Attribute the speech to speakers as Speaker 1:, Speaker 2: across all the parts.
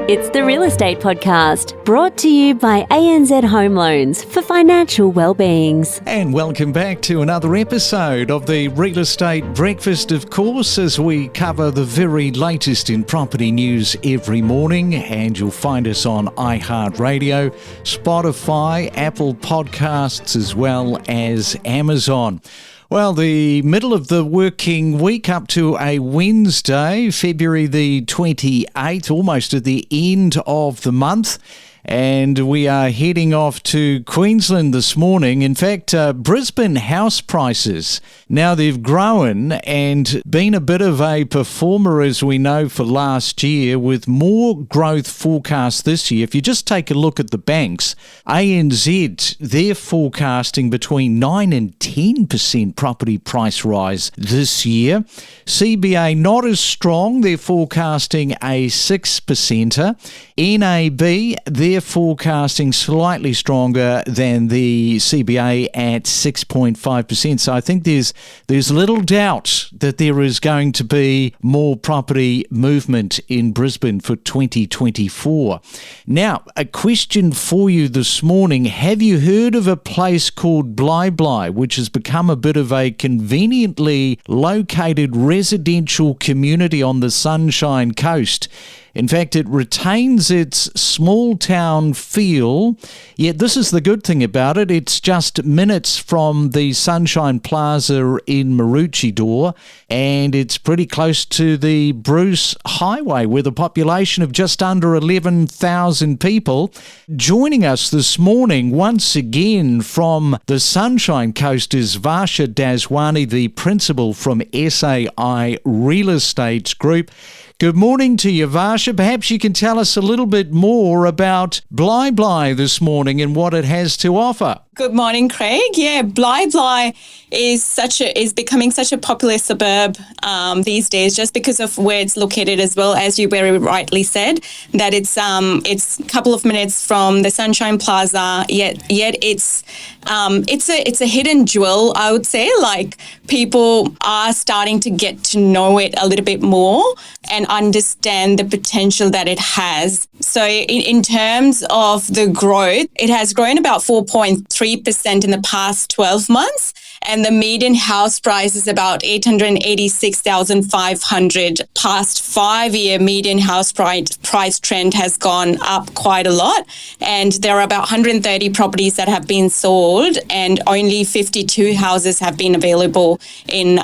Speaker 1: It's the Real Estate Podcast, brought to you by ANZ Home Loans for financial well-beings.
Speaker 2: And welcome back to another episode of the Real Estate Breakfast, of course, as we cover the very latest in property news every morning. And you'll find us on iHeartRadio, Spotify, Apple Podcasts, as well as Amazon. Well, the middle of the working week up to a Wednesday, February the 28th, almost at the end of the month. And we are heading off to Queensland this morning. In fact, Brisbane house prices, now they've grown and been a bit of a performer, as we know, for last year, with more growth forecast this year. If you just take a look at the banks, ANZ, they're forecasting between 9 and 10% property price rise this year. CBA not as strong, they're forecasting a 6%er. NAB, they're forecasting slightly stronger than the CBA at 6.5%. So I think there's little doubt that there is going to be more property movement in Brisbane for 2024. Now, a question for you this morning. Have you heard of a place called Bli Bli, which has become a bit of a conveniently located residential community on the Sunshine Coast? In fact, it retains its small town feel, yet this is the good thing about it. It's just minutes from the Sunshine Plaza in Maroochydore, and it's pretty close to the Bruce Highway with a population of just under 11,000 people. Joining us this morning once again from the Sunshine Coast is Varsha Daswani, the principal from SAI Real Estate Group. Good morning to you, Varsha. Perhaps you can tell us a little bit more about Bli Bli this morning and what it has to offer.
Speaker 3: Good morning, Craig. Yeah, Bli Bli is becoming such a popular suburb these days, just because of where it's located, as well as you very rightly said that it's a couple of minutes from the Sunshine Plaza. Yet it's a hidden jewel, I would say. Like, people are starting to get to know it a little bit more and understand the potential that it has. So in terms of the growth, it has grown about 4.3% in the past 12 months. And the median house price is about $886,500. Past 5-year median house price trend has gone up quite a lot. And there are about 130 properties that have been sold, and only 52 houses have been available in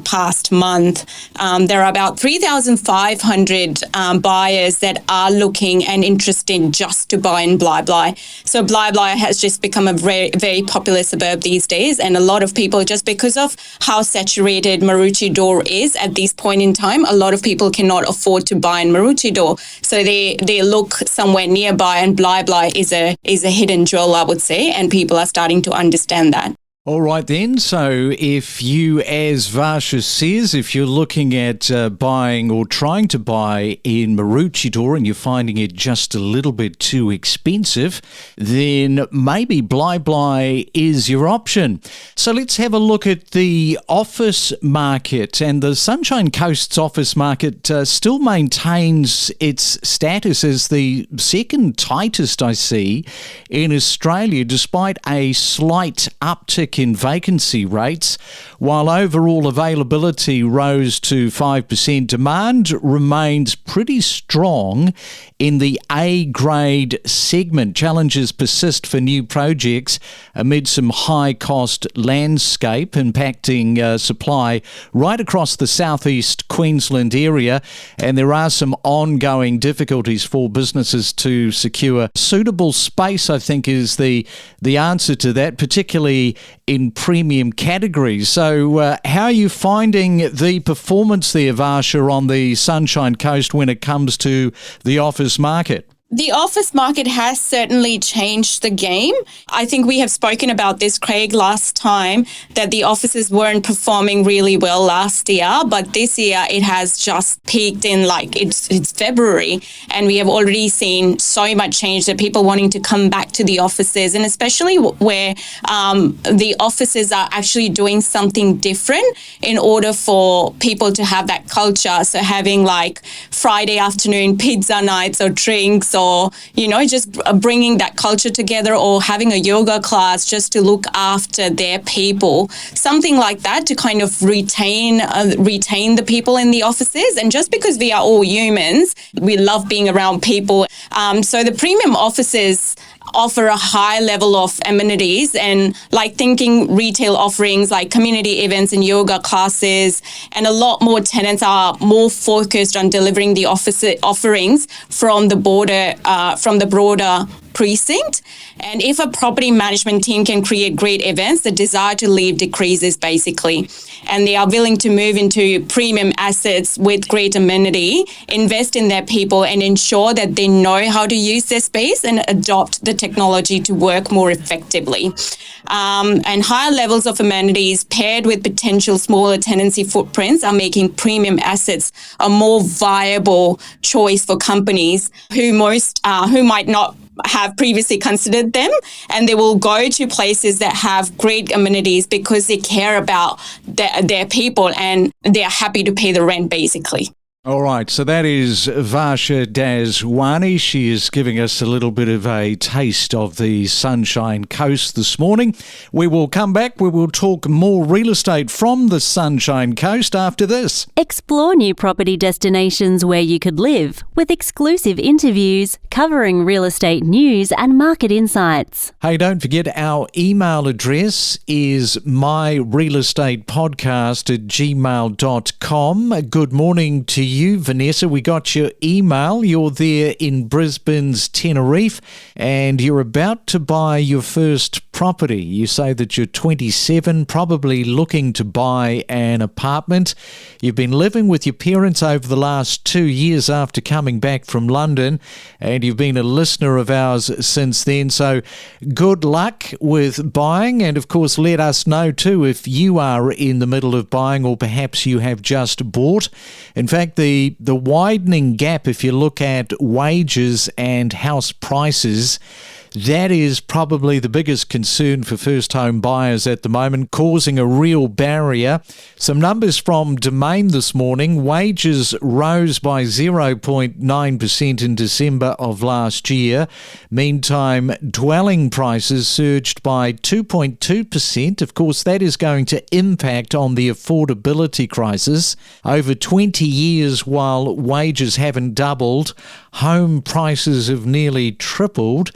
Speaker 3: past month. There are about 3,500 buyers that are looking and interested just to buy in Bli Bli. So Bli Bli has just become a very, very popular suburb these days. And a lot of people, just because of how saturated Maroochydore is at this point in time, a lot of people cannot afford to buy in Maroochydore. So they look somewhere nearby, and Bli Bli is a hidden jewel, I would say, and people are starting to understand that.
Speaker 2: All right then, so if you, as Varsha says, if you're looking at buying or trying to buy in Maroochydore and you're finding it just a little bit too expensive, then maybe Bli Bli is your option. So let's have a look at the office market. And the Sunshine Coast's office market still maintains its status as the second tightest, I see, in Australia, despite a slight uptick in vacancy rates. While overall availability rose to 5%, demand remains pretty strong in the A-grade segment. Challenges persist for new projects amid some high-cost landscape impacting supply right across the southeast Queensland area, and there are some ongoing difficulties for businesses to secure suitable space, I think, is the answer to that, particularly in premium categories. So how are you finding the performance there, Varsha, on the Sunshine Coast when it comes to the office market?
Speaker 3: The office market has certainly changed the game. I think we have spoken about this, Craig, last time, that the offices weren't performing really well last year, but this year it has just peaked in it's February, and we have already seen so much change that people wanting to come back to the offices, and especially where the offices are actually doing something different in order for people to have that culture. So having Friday afternoon pizza nights or drinks, or, just bringing that culture together, or having a yoga class just to look after their people, something like that, to kind of retain the people in the offices. And just because we are all humans, we love being around people. So the premium offices offer a high level of amenities, and thinking retail offerings like community events and yoga classes, and a lot more tenants are more focused on delivering the office offerings from the broader precinct. And if a property management team can create great events, the desire to leave decreases basically. And they are willing to move into premium assets with great amenity, invest in their people, and ensure that they know how to use their space and adopt the technology to work more effectively. And higher levels of amenities paired with potential smaller tenancy footprints are making premium assets a more viable choice for companies who might not have previously considered them, and they will go to places that have great amenities because they care about their people and they're happy to pay the rent basically.
Speaker 2: All right, so that is Varsha Daswani. She is giving us a little bit of a taste of the Sunshine Coast this morning. We will come back. We will talk more real estate from the Sunshine Coast after this.
Speaker 1: Explore new property destinations where you could live with exclusive interviews covering real estate news and market insights.
Speaker 2: Hey, don't forget our email address is myrealestatepodcast@gmail.com. Good morning to you, Vanessa. We got your email. You're there in Brisbane's Tenerife and you're about to buy your first property. You say that you're 27, probably looking to buy an apartment. You've been living with your parents over the last 2 years after coming back from London, and you've been a listener of ours since then. So good luck with buying, and of course let us know too if you are in the middle of buying or perhaps you have just bought. In fact, the widening gap, if you look at wages and house prices, that is probably the biggest concern for first home buyers at the moment, causing a real barrier. Some numbers from Domain this morning. Wages rose by 0.9% in December of last year. Meantime, dwelling prices surged by 2.2%. Of course, that is going to impact on the affordability crisis. Over 20 years, while wages haven't doubled, home prices have nearly tripled.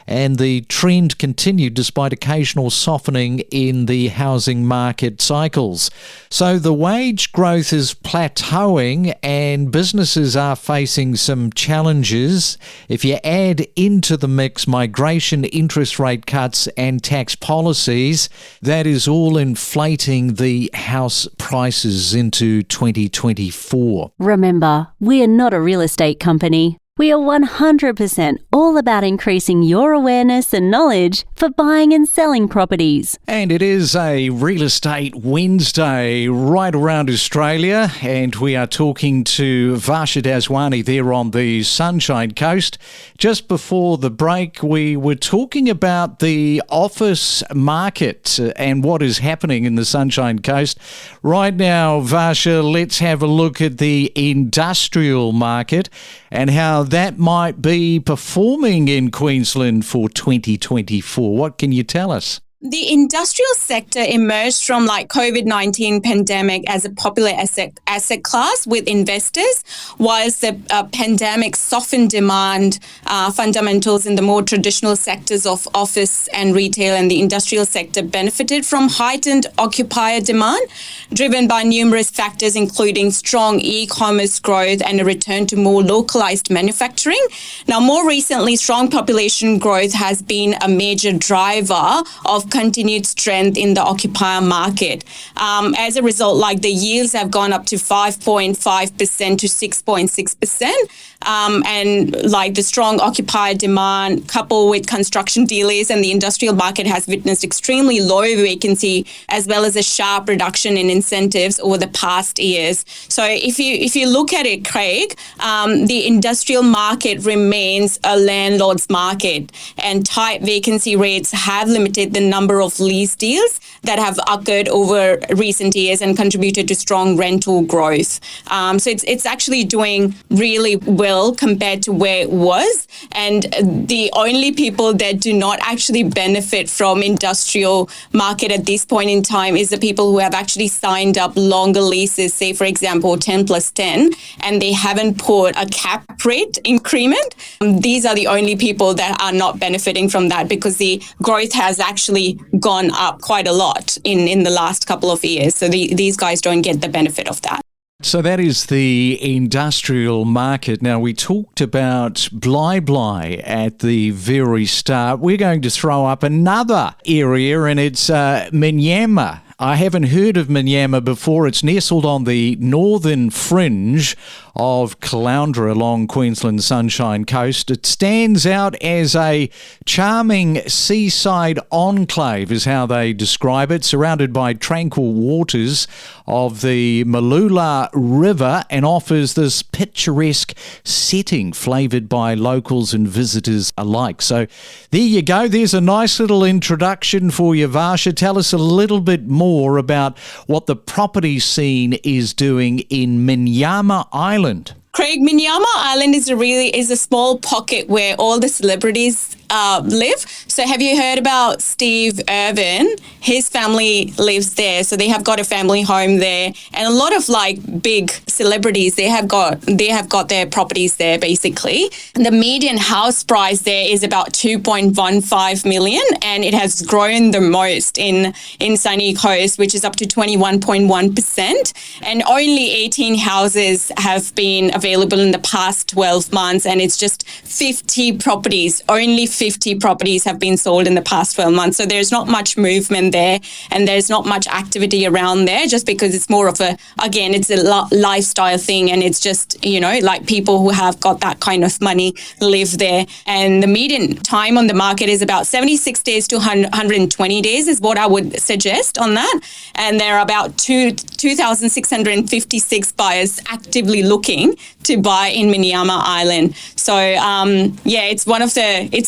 Speaker 2: And the trend continued despite occasional softening in the housing market cycles. So the wage growth is plateauing and businesses are facing some challenges. If you add into the mix migration, interest rate cuts and tax policies, that is all inflating the house prices into 2024.
Speaker 1: Remember, we are not a real estate company. We are 100% all about increasing your awareness and knowledge for buying and selling properties.
Speaker 2: And it is a Real Estate Wednesday right around Australia, and we are talking to Varsha Daswani there on the Sunshine Coast. Just before the break, we were talking about the office market and what is happening in the Sunshine Coast. Right now, Varsha, let's have a look at the industrial market and how that might be performing in Queensland for 2024. What can you tell us?
Speaker 3: The industrial sector emerged from COVID-19 pandemic as a popular asset class with investors, whilst the pandemic softened demand fundamentals in the more traditional sectors of office and retail, and the industrial sector benefited from heightened occupier demand, driven by numerous factors including strong e-commerce growth and a return to more localized manufacturing. Now, more recently, strong population growth has been a major driver of of continued strength in the occupier market. As a result, like the yields have gone up to 5.5% to 6.6%. And like the strong occupier demand coupled with construction delays, and the industrial market has witnessed extremely low vacancy as well as a sharp reduction in incentives over the past years. So if you look at it, Craig, the industrial market remains a landlord's market, and tight vacancy rates have limited the number of lease deals that have occurred over recent years and contributed to strong rental growth. So it's actually doing really well compared to where it was. And the only people that do not actually benefit from industrial market at this point in time is the people who have actually signed up longer leases, say, for example, 10 plus 10, and they haven't put a cap rate increment. These are the only people that are not benefiting from that, because the growth has actually gone up quite a lot in the last couple of years. So these guys don't get the benefit of that.
Speaker 2: So that is the industrial market. Now, we talked about Bly at the very start. We're going to throw up another area, and it's Minyama. I haven't heard of Minyama before. It's nestled on the northern fringe of Caloundra along Queensland's Sunshine Coast. It stands out as a charming seaside enclave, is how they describe it, surrounded by tranquil waters of the Malula River, and offers this picturesque setting flavoured by locals and visitors alike. So there you go. There's a nice little introduction for you, Varsha. Tell us a little bit more about what the property scene is doing in Minyama Island.
Speaker 3: Craig, Minyama Island is a small pocket where all the celebrities live. So have you heard about Steve Irwin? His family lives there. So they have got a family home there, and a lot of like big celebrities, they have got their properties there basically. And the median house price there is about 2.15 million, and it has grown the most in Sunny Coast, which is up to 21.1%. And only 18 houses have been available in the past 12 months, and it's just 50 properties. Only 50 properties have been sold in the past 12 months. So there's not much movement there, and there's not much activity around there, just because it's more of it's a lifestyle thing, and it's just, like people who have got that kind of money live there. And the median time on the market is about 76 days to 120 days is what I would suggest on that. And there are about 2,656 buyers actively looking to buy in Minyama Island. So it's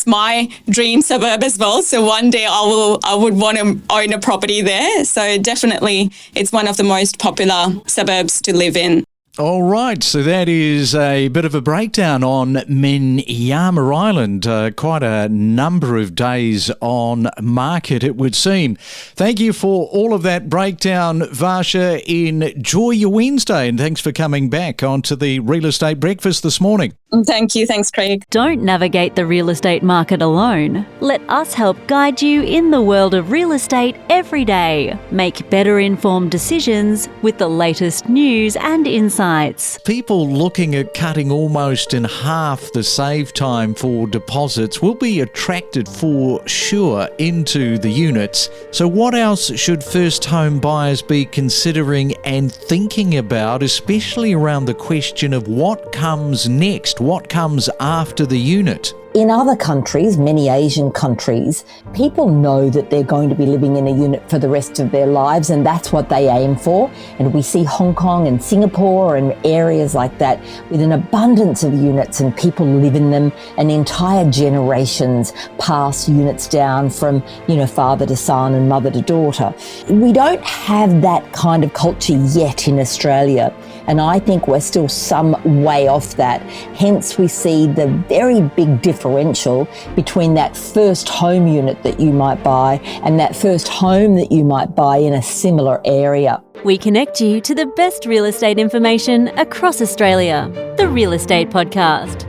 Speaker 3: my dream suburb as well. So one day I would want to own a property there. So definitely it's one of the most popular suburbs to live in.
Speaker 2: All right, so that is a bit of a breakdown on Minyama Island. Quite a number of days on market, it would seem. Thank you for all of that breakdown, Varsha. Enjoy your Wednesday, and thanks for coming back onto the Real Estate Breakfast this morning.
Speaker 3: Thank you. Thanks, Craig.
Speaker 1: Don't navigate the real estate market alone. Let us help guide you in the world of real estate every day. Make better informed decisions with the latest news and insights.
Speaker 2: People looking at cutting almost in half the save time for deposits will be attracted for sure into the units. So what else should first home buyers be considering and thinking about, especially around the question of what comes next? What comes after the unit?
Speaker 4: In other countries, many Asian countries, people know that they're going to be living in a unit for the rest of their lives, and that's what they aim for. And we see Hong Kong and Singapore and areas like that with an abundance of units, and people live in them, and entire generations pass units down from, father to son and mother to daughter. We don't have that kind of culture yet in Australia, and I think we're still some way off that. Hence, we see the very big differential between that first home unit that you might buy and that first home that you might buy in a similar area.
Speaker 1: We connect you to the best real estate information across Australia. The Real Estate Podcast.